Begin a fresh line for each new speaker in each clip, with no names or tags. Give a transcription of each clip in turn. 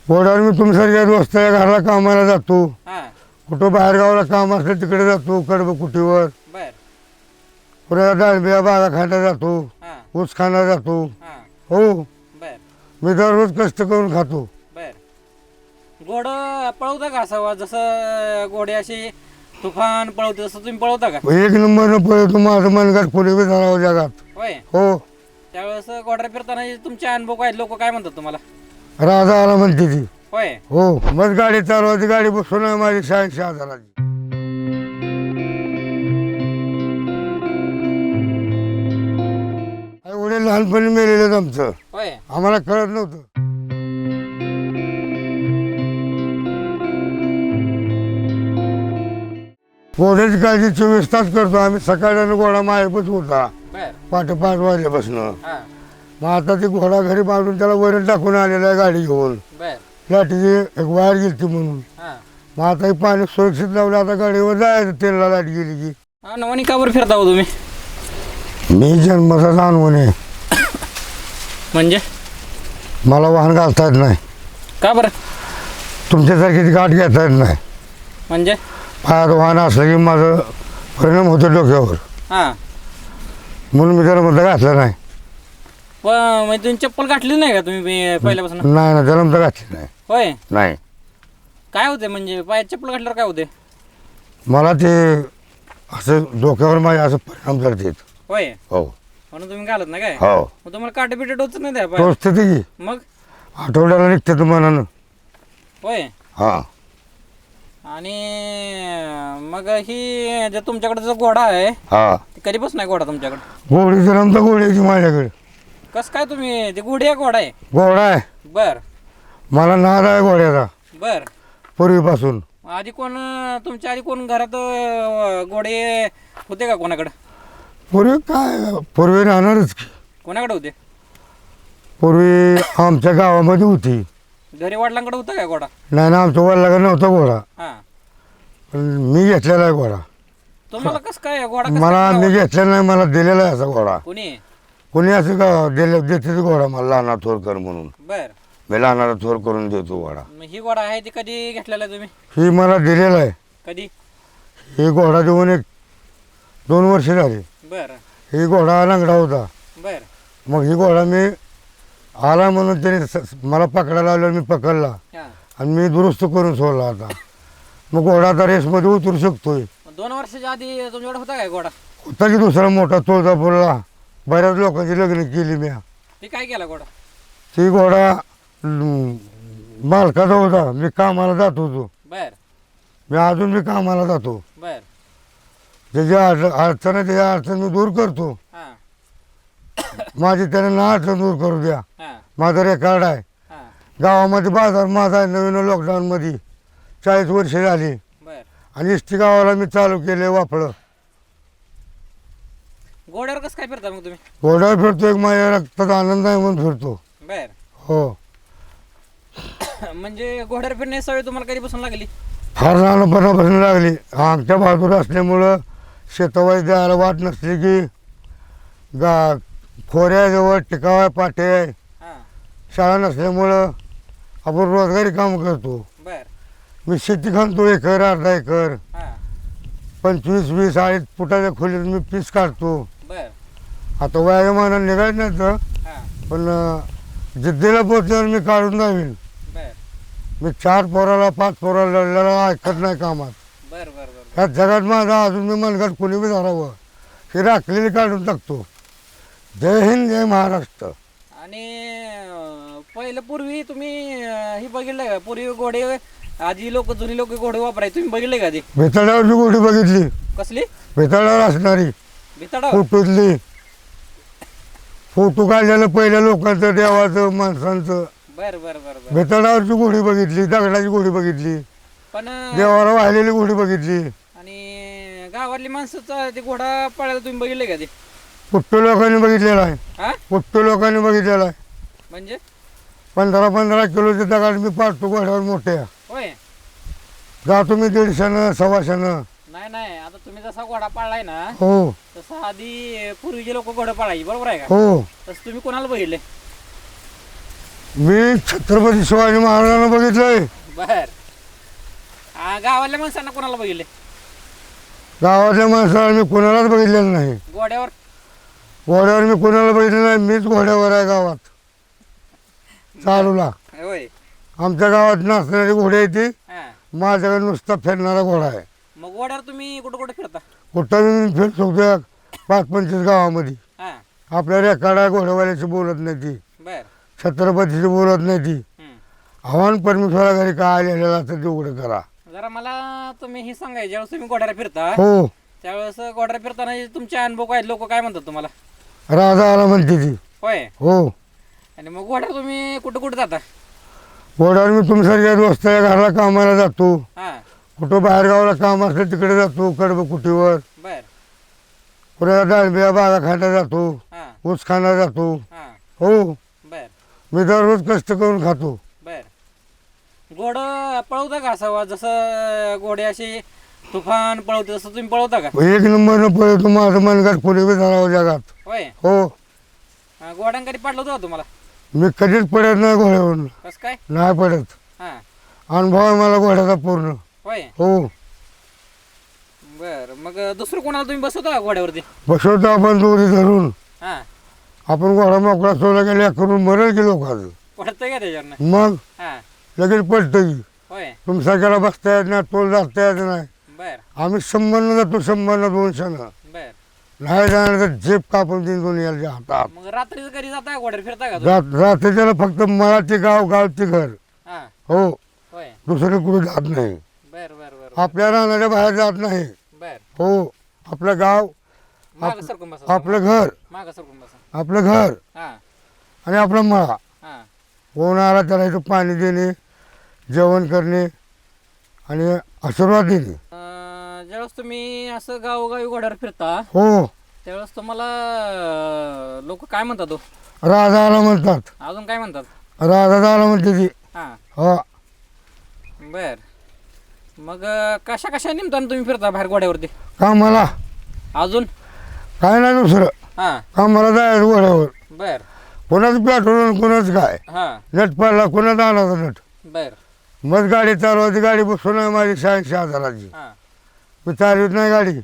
घोड्यावर मी तुमच्यासारख्या दोस्ताच्या घराला कामाला जातो,
हा
कुठं बाहेर गावाला काम असलं तिकडे जातो, कडब कुटीवर
बर
पुन्हा डाळबिया बागा खायला जातो,
हा
ऊस खायला जातो.
हा
हो,
बर
मी दररोज कष्ट करून खातो.
बर घोड पळवता का असावा जसं घोडे असे तुफान पळवते तसं तुम्ही पळवता का?
एक नंबरनं पळतो, माझं मनगट पुढे बी झाला जगात.
होय
हो,
त्यावेळेस घोड्यावर फिरताना तुमचे अनुभव काय लोक काय म्हणतात तुम्हाला?
राजा आला म्हणते ती.
होय
हो, मग गाडी चालवायची, गाडी बसून आहे माझी 86,000ची. एवढे लहानपणी मेलेलं आमचं,
होय
आम्हाला कळत नव्हतं. घोड्याची काळजी 24 तास करतो आम्ही. सकाळी घोडा मायपच होता
बर
5:30 वाजल्यापासून.
हा
मग आता ती घोडा घरी बांधून त्याला वरण टाकून आलेला आहे गाडी घेऊन.
बर
लाटीची एक वायर गेली म्हणून.
हा
मग आता हे पाणी सुरक्षित लावलं, आता गाडीवर जायचं तेलला लाईट गेली की.
हा नवानी का बरं फिरता हो तुम्ही?
मी जन्माचा अनुभव आहे,
म्हणजे
मला वाहन घालता येत नाही.
का बरं?
तुमच्यासारखी गाठ घेता येत नाही.
म्हणजे
पायात वाहन असलं की माझं परिणाम होतो डोक्यावर,
हा
म्हणून मी त्याला म्हणता घातलं नाही.
म्हणजे तुम्ही चप्पल घातली नाही का तुम्ही पहिल्यापासून?
नाही ना, त्याला म्हणता घातली नाही.
होय
नाही,
काय होते म्हणजे पायात चप्पल घातल्यावर काय होते?
मला ते असं डोक्यावर माझ्या असं परिणाम करतात.
होय
हो
म्हणून तुम्ही घालत नाही काय?
हो,
मग तुम्हाला काटे बिटे टोचत नाही त्या पाय?
तोच ते की
मग
आठवड्याला निघते तुम्हाला.
होय
हां,
आणि मग ही जे तुमच्याकडे जो घोडा आहे
हां,
ते कधीपासून आहे घोडा तुमच्याकडे?
घोडी तर आमचा घोड्याची माझ्याकडे.
कसं काय तुम्ही ते घोडी आहे घोडा आहे?
घोडा आहे,
बर
मला नाद आहे घोड्याचा
बर
पूर्वीपासून.
आधी कोण तुमच्या आधी कोण घरात घोडे होते का कोणाकडे?
पूर्वी काय, पूर्वी राहणारच की.
कोणाकडे होते?
पूर्वी आमच्या गावामध्ये होती.
घरी वडिलांकडे होता का घोडा?
नाही ना, आमच्या वडिलांकडे नव्हता घोडा,
हा
पण मी घेतलेला आहे घोडा.
तुम्हाला कसं काय घोडा कसं
मला
काय
मी
आवडला?
घेतलेला नाही, मला दिलेला आहे असा घोडा.
कोणी?
कोणी असं का देते घोडा मला, लहाना थोर कर म्हणून.
बर
मी लहानाला थोर करून देतो घोडा.
मग ही घोडा आहे ती कधी घेतलेला आहे तुम्ही?
ही मला दिलेला आहे.
कधी?
ही घोडा देऊन 1-2 वर्ष झाली.
बर
ही घोडा लंगडा होता.
बर
मग ही घोडा मी आला म्हणून त्याने मला पकडायला लावलं, मी पकडला
हा
आणि मी दुरुस्त करून सोडला. आता मग घोडा आता रेसमध्ये उतरू शकतोय.
मग 2 वर्षाच्या आधी तुमच्याकडे होता काय घोडा?
होता की दुसरा मोठा तुळजापूरला, बऱ्याच लोकांची लग्न केली मी.
ती काय केला घोडा?
ती घोडा मालकाचा होता, मी कामाला जात होतो.
बर
मी अजून मी कामाला जातो.
बर
त्याची अडचण आहे, त्याची अडचण मी दूर करतो.
हा
माझी त्याने ना अडचण दूर करू द्या.
हा
माझं रेकॉर्ड आहे.
हा
गावामध्ये बाजार माझा आहे, नवीन लॉकडाऊनमध्ये 40 वर्ष झाली.
बर
आणि इष्टी गावाला मी चालू केले वापळं.
घोड्यावर कसं काय फिरता मग तुम्ही?
घोड्यावर फिरतो, एक माझ्या रक्तात आनंद आहे म्हणून फिरतो.
बर
हो,
म्हणजे घोड्यावर फिरण्याची सवय तुम्हाला कधीपासून लागली?
फार लहानपणापासून लागली. आमच्या बाजूला असल्यामुळं शेतावाई द्यायला वाट नसली की खोऱ्याजवळ टिकावा पाटे आहे,
हा
शाळा नसल्यामुळं आपण रोजगारी काम करतो.
बर
मी शेती खांतो, 1 एकर 1/2 एकर,
हा
25-20 फुटाच्या खोलीत मी पीस काढतो.
बर
आता वयामानानं निघायचं नाही तर,
हा
पण जिद्दीला पोचल्यावर मी काढून जावीन.
बर
मी 4 पोराला 5 पोराला लढलेला ऐकत नाही कामात.
बर बर बर
ह्या जगात माझा अजून मी मनगट कोणी बी धरावं ही राखलेली काढून टाकतो. जय हिंद, जय महाराष्ट्र.
आणि पहिलं पूर्वी तुम्ही हे बघितलं का? पूर्वी घोडे आधी लोक जुनी लोक घोडे वापरायचे, तुम्ही बघितले का आधी?
भेताळावरची गोडी बघितली,
कसली?
भेताळावर असणारी
भिताडा?
फोटोतली. फोटो काढलेलं पहिल्या लोकांचं, देवाचं, माणसांचं.
बर बर बर बर
भेताळावरची गोडी बघितली, दगडाची गोडी बघितली,
पण
देवाला वाहिलेली गोडी बघितली.
आणि गावातली माणसाचा ते घोडा पळायला तुम्ही बघितले का ते?
पुट्टो लोकांनी बघितलेला आहे,
हा
पुट्टो लोकांनी बघितलेला आहे.
म्हणजे
15-15 किलोचे दगड मी पाडतो घोड्यावर मोठ्या.
होय
जातो मी 150-नं 125नं.
नाही नाही, आता तुम्ही जसा घोडा पाळलाय ना
हो
तसं आधी पूर्वीचे लोक घोडे पाळायचे, बरोबर आहे का?
हो,
तसं तुम्ही कोणाला बघितले?
मी छत्रपती शिवाजी महाराजांना बघितलंय.
बर. गावातल्या माणसांना कोणाला बघितले?
गावातल्या माणसाला मी कोणालाच बघितलेलं नाही.
घोड्यावर?
घोड्यावर मी कोणाला बघितलं नाही. मीच घोड्यावर आहे गावात चालूला.
होय.
आमच्या गावात नाचणारी घोडी आहे ती.
हा.
माझ्याकडे नुसता फिरणारा घोडा आहे.
मग घोड्यावर तुम्ही कुठं कुठं फिरता?
कुठं मी फिर शकतो 5-25 गावामध्ये.
हा.
आपल्या रेखाडा घोडेवाल्याची बोलत नाही ती,
बर.
छत्रपतीची बोलत नाही ती.
हम्म.
आव्हान परमेश्वरा घरी काय आलेलं असतं ते उघडं करा.
जरा मला तुम्ही हे सांगाय, ज्यावेळेस तुम्ही घोड्यावर फिरता
हो,
त्यावेळेस घोड्यावर फिरताना तुमचे अनुभव काय, लोक काय म्हणतात तुम्हाला?
राजा आला म्हणते ती.
होय.
हो,
आणि मग घोड्यावर तुम्ही कुठं कुठं जाता?
घोड्यावर मी तुमच्यासारख्या दोस्ताच्या घराला कामाला जातो.
हा.
कुठं बाहेर गावाला काम असलं तिकडे जातो. कडब कुटीवर
बर.
कुठे डाळबिया बागा खायला जातो.
हा.
ऊस खायला जातो.
हा.
हो,
बर.
मी दररोज कष्ट करून खातो.
बर. घोड पळवता का असावा, जसं घोडे असे तुफान पळवते तसं तुम्ही पळवता का?
एक नंबरनं पळतो. माझं मनगट कोणी बी धरावं जगात.
होय.
हो,
घोड्यां कधी पाडलं होतं का तुम्हाला?
मी कधीच पडत नाही घोड्यावरून.
कसं काय?
नाही पडत.
हा.
अनुभव आहे मला घोड्याचा पूर्ण.
होय.
हो,
बर. मग दुसरं कोणाला तुम्ही बसवता का घोड्यावरती?
बसवतो आपण दोरी धरून.
हा.
आपण घोडा मोकळा सोडला गेल्या करून मरेल की लोकांचं.
पडतंय का त्याच्यावर?
मग
हा.
लगेच पडतं की.
होय.
तुमच्याकडे बसता येत नाही, तोल जाता येत नाही.
बर.
आम्ही 100 जातो, 100 200.
बर.
नाही जाणार तर झेप कापून देईन दोन्ही याच्या हातात.
मग रात्रीच घरी जाता का घोड्यावर फिरता का तुम्ही?
रात्री त्याला फक्त मला ते गाव ते घर.
हा.
हो,
होय.
दुसरे कुठे जात नाही.
बर बर बर
आपल्या राहणाऱ्या बाहेर जात नाही.
बर.
हो, आपलं गाव,
माग सरकून बसा.
आपलं घर,
माग सरकून बसा.
आपलं घर
हा.
आणि आपला मळा.
हा.
कोण आला त्याला इथं पाणी देणे, जेवण करणे आणि आशीर्वाद देणे.
ज्यावेळेस तुम्ही असं गावोगावी घोड्यावर फिरता
हो,
त्यावेळेस तुम्हाला लोक काय म्हणतात हो?
राजा आला म्हणतात.
अजून काय म्हणतात?
राजा आला म्हणते ती.
हा.
हो,
बर. मग कशा कशा निमताना तुम्ही फिरता बाहेर घोड्यावरती?
कामाला
अजून
काय नाही दुसरं.
हा.
कामाला जायचं घोड्यावर.
बर.
कोणाचं पेट्रोल कोणाचं काय.
हा.
नट पडला कोणाचा आणायचा नट.
बर.
मग गाडी चालवायची. गाडी बसून आहे माझी 86,000ची.
हा.
मी चालवत नाही गाडी.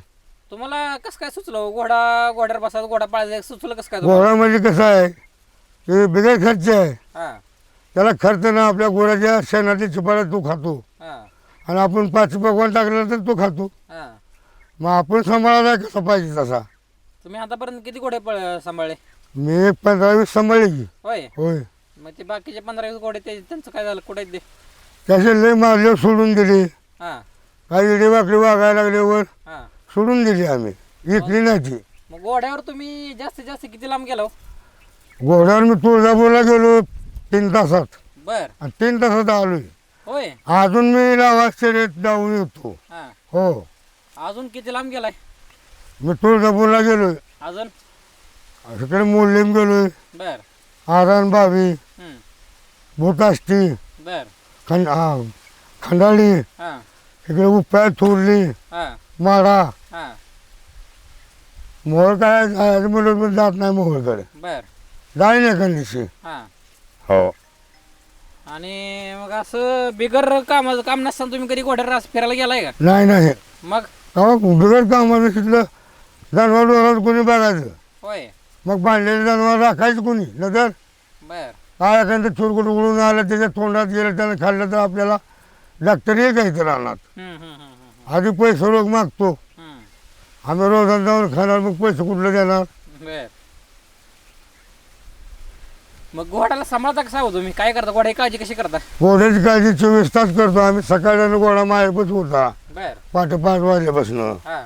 तुम्हाला कसं काय सुचलं हो? घोड्यावर बसायचं, घोडा पाळायचं सुचलं कसं काय तुम्हाला?
घोडा म्हणजे कसं आहे, ते बिगर खर्च आहे.
हा.
त्याला खर्च ना आपल्या घोड्याच्या शेणाची चिपाड्या तू खातो
हा. आणि
आणि आपण 5 पकवान टाकलं तर तो खातो.
हा.
मग आपण सांभाळायला कसा पाहिजे तसा.
तुम्ही आतापर्यंत किती घोडे सांभाळले?
मी 15-20 सांभाळले की.
होय.
होय,
मग ते बाकीचे 15-20 घोडे त्यांचं काय झालं? कुठे आहेत ते?
त्याचे लय मारले सोडून दिले.
हा.
काही इडी वाकडी वागायला लागल्यावर
हा.
सोडून दिली आम्ही. इकली नाही ती.
मग घोड्यावर तुम्ही जास्तीत जास्त किती लांब गेला हो?
घोड्यावर मी तुळजापूरला गेलो 3 तासात.
बर.
आणि 3 तासात आलोय.
होय.
अजून मी लावाश्चर्यात जाऊन येतो.
हा.
हो,
अजून किती लांब गेलाय?
मी तुळजापूरला गेलोय.
अजून?
तिकडे मोडलीम गेलोय.
बर.
आरण बावी,
हम्म.
भूताष्टी,
बर.
खंडाळी,
हा.
इकडे उपाय थोरली,
हा.
माडा.
हा.
मोहळ काय जायचं म्हणून पण जात नाही मोहळकडे.
बर.
जाईन एका दिवशी.
हा.
हो,
आणि मग असं बिगर काम नसताना तुम्ही कधी घोड्यावर असं फिरायला गेलाय का?
नाही.
मग?
बिगड कामाचं तिथलं जनावर कोणी बघायचं.
होय.
मग बांधलेलं जनावर राखायचं कोणी नंतर.
बर.
काय एखादं चुरकुट उडून आलं त्याच्या तोंडात गेलं त्याला खाल्लं तर आपल्याला डॉक्टर एक आहे राहणार. आधी पैसे रोग मागतो. आम्ही रोजात जाऊन खाणार, मग पैसे कुठलं देणार.
बर. मग घोड्याला सांभाळता कसा हो तुम्ही? काय करता? घोड्याची काळजी कशी करता?
घोड्याची काळजी 24 तास करतो आम्ही. सकाळी घोडा मायपच होता
बर.
पहाटे 5 वाजल्यापासून.
हा.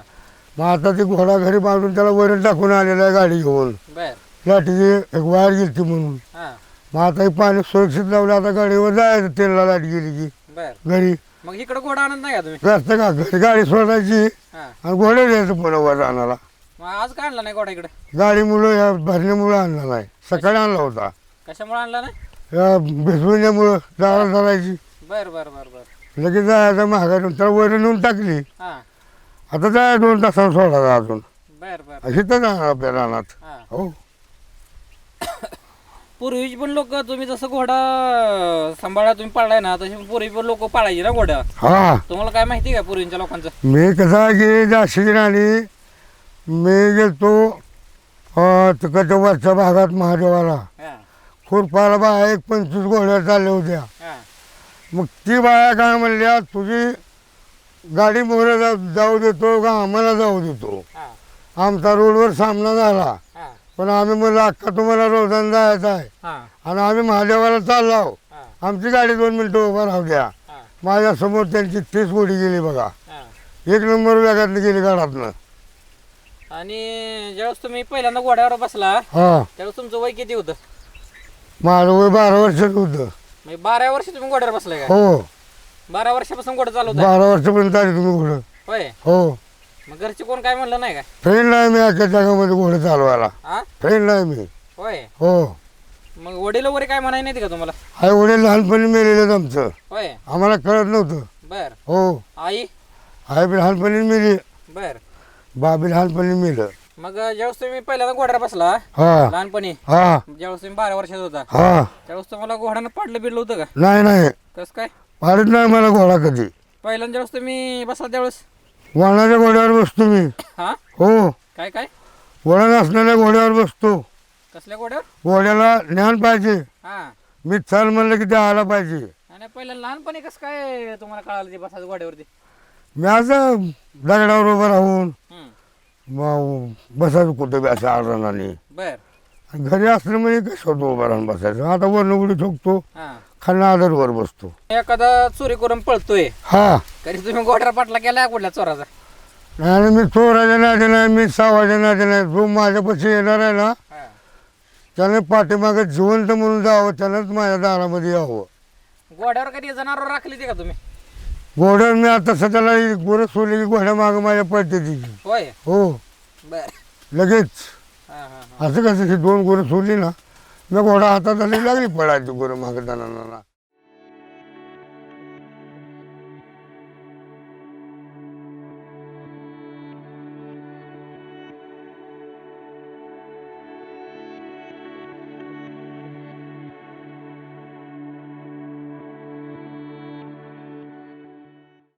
मग आता ते घोडा घरी बांधून त्याला वरण टाकून आलेला आहे गाडी घेऊन.
बर.
लाटीची एक वायर गेली म्हणून.
हा.
मग आता हे पाणी सुरक्षित लावलं. आता गाडीवर जायचं तेलला लाईट गेली की
बर.
घरी.
मग इकडे घोडा आणत नाही का तुम्ही?
रस्ता का घरी गाडी सोडायची
हा.
आणि घोडे द्यायचं पुन्हा वर राहणारा.
मग आज का आणला नाही घोडा इकडे?
गाडीमुळं या भरण्यामुळं आणला नाही. सकाळी आणला होता.
कशामुळे आणला नाही?
या भिजवण्यामुळं जाळा धरायची.
बर बर बर बर.
लगेच जायचं महागाई तर वर नेऊन टाकली.
हा.
आता जाय 2 तासांनी सोडायचा अजून.
बर बर.
इथं जाणार आपल्या रानात.
हा.
हो,
पूर्वीची पण लोक तुम्ही जसं घोडा सांभाळा तुम्ही पाळलाय ना तशी पूर्वी पण लोक पाळायची ना घोडा.
हा
तुम्हाला काय माहिती का पूर्वीच्या लोकांचं?
मी कसा की जाशीर आणि मी गेलतो तिकडच्या वरच्या भागात महादेवाला
हा,
खुरपाला बाया एक 25 घोड्या चालल्या होत्या.
हा,
मग ती बाया काय म्हणल्या तुझी गाडी मोहरा जाऊ देतो का आम्हाला जाऊ देतो.
हा,
आमचा रोडवर सामना झाला
हा,
पण आम्ही म्हणलं अक्का तुम्हाला रोजानं जायचं आहे
हा,
आणि आम्ही महादेवाला चाललो आहो.
हा,
आमची गाडी 2 मिनटं उभा राहू द्या.
हा,
माझ्यासमोर त्यांची 30 घोडी गेली बघा.
हा.
1 नंबर वेगातली गेली गाडातनं.
आणि ज्यावेळेस तुम्ही पहिल्यांदा घोड्यावर बसला
हा
त्यावेळेस तुमचं वय किती होतं?
माझं वय 12 वर्षाचं होतं.
म्हणजे 12 वर्ष तुम्ही घोड्यावर बसलाय का?
हो
12 वर्षापासून घोडा चालवताय?
12 वर्षापर्यंत आली तुम्ही घोडं.
होय.
हो
मग घरचे कोण काय म्हणलं नाही का?
ट्रेन नाही मी अख्या जगामध्ये घोडं चालवायला.
हा,
ट्रेन नाही मी.
होय.
हो
मग वडील वगैरे काय म्हणाय नाही का तुम्हाला?
आई वडील लहानपणी मेलेलं आमचं.
होय.
आम्हाला कळत नव्हतं.
बर.
हो
आई?
आई बी लहानपणी मेली,
बर.
बाबी लहानपणी मेलं.
मग ज्यावेळेस तुम्ही पहिल्यांदा घोड्यावर बसला
हा
लहानपणी,
हा
ज्यावेळेस तुम्ही 12 वर्षाचा होता
हा
त्यावेळेस तुम्हाला घोड्यानं पाडलं बिडलं होतं का?
नाही नाही
कसं काय?
पाडत नाही मला घोडा कधी.
पहिल्यांदा ज्यावेळेस तुम्ही बसला त्यावेळेस?
वळणाच्या घोड्यावर बसतो मी.
हा,
हो
काय काय?
वळण असलेल्या घोड्यावर बसतो.
कसल्या घोड्यावर?
घोड्याला ज्ञान पाहिजे.
हा.
मी चाल म्हणलं की ते आला पाहिजे.
आणि पहिल्या लहानपणी कसं काय तुम्हाला कळालं ते बसायचं घोड्यावरती?
मी असं दगडावर उभं राहून
हम्म.
मग बसायचं कुठं बी असं आडरानाने.
बर.
घरी असलं म्हणजे कसं होतं उभं राहून बसायचं. आता वरनं उडी ठोकतो,
हा.
खालनं आदरवर बसतो.
एखादा चोरी करून पळतोय
हा
कधी तुम्ही घोड्यावर पाटला केला कुठल्या चोराचा?
आणि मी चोराच्या नादी नाही, मी सावाच्या नादी नाही. जो माझ्यापाशी येणार आहे ना
हा.
त्याने पाठीमागं जिवंत म्हणून जावं, त्यानंच माझ्या दारामध्ये यावं.
घोड्यावर कधी जनावर राखली ते का तुम्ही?
घोड्यावर मी आता सध्याला गोरं सोडली की घोड्या मागं माझ्या पडते ती.
होय.
हो
बर.
लगेच.
हा, हा, हा.
असं कसं ही 2 गोरं सोडली ना मी घोडा हातात आली लागली पडायची गोरं मागं जाणार.